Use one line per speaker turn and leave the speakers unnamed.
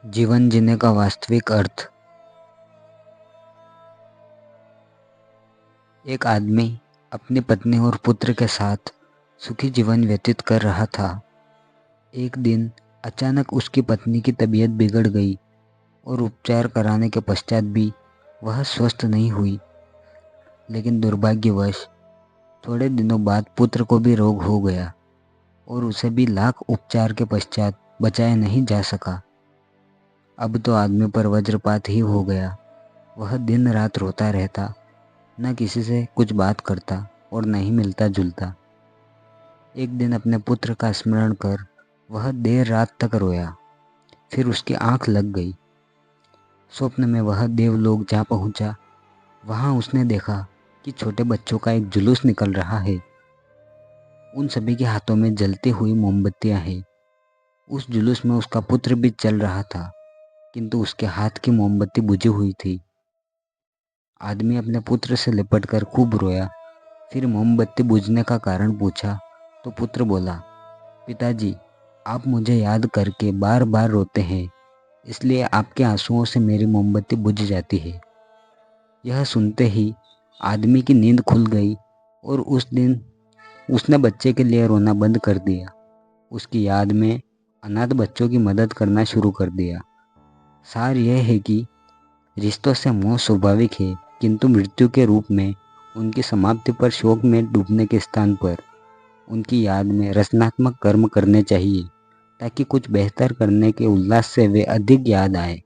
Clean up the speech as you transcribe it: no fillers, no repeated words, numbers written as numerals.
जीवन जीने का वास्तविक अर्थ। एक आदमी अपनी पत्नी और पुत्र के साथ सुखी जीवन व्यतीत कर रहा था। एक दिन अचानक उसकी पत्नी की तबीयत बिगड़ गई और उपचार कराने के पश्चात भी वह स्वस्थ नहीं हुई। लेकिन दुर्भाग्यवश थोड़े दिनों बाद पुत्र को भी रोग हो गया और उसे भी लाख उपचार के पश्चात बचाया नहीं जा सका। अब तो आदमी पर वज्रपात ही हो गया। वह दिन रात रोता रहता, न किसी से कुछ बात करता और न ही मिलता जुलता। एक दिन अपने पुत्र का स्मरण कर वह देर रात तक रोया। फिर उसकी आंख लग गई। स्वप्न में वह देवलोक जा पहुंचा। वहां उसने देखा कि छोटे बच्चों का एक जुलूस निकल रहा है। उन सभी के हाथों में जलती हुई मोमबत्तियां हैं। उस जुलूस में उसका पुत्र भी चल रहा था, किंतु उसके हाथ की मोमबत्ती बुझी हुई थी। आदमी अपने पुत्र से लिपटकर खूब रोया। फिर मोमबत्ती बुझने का कारण पूछा तो पुत्र बोला, पिताजी, आप मुझे याद करके बार बार रोते हैं, इसलिए आपके आंसुओं से मेरी मोमबत्ती बुझ जाती है। यह सुनते ही आदमी की नींद खुल गई और उस दिन उसने बच्चे के लिए रोना बंद कर दिया। उसकी याद में अनाथ बच्चों की मदद करना शुरू कर दिया। सार यह है कि रिश्तों से मोह स्वाभाविक है, किंतु मृत्यु के रूप में उनकी समाप्ति पर शोक में डूबने के स्थान पर उनकी याद में रचनात्मक कर्म करने चाहिए, ताकि कुछ बेहतर करने के उल्लास से वे अधिक याद आए।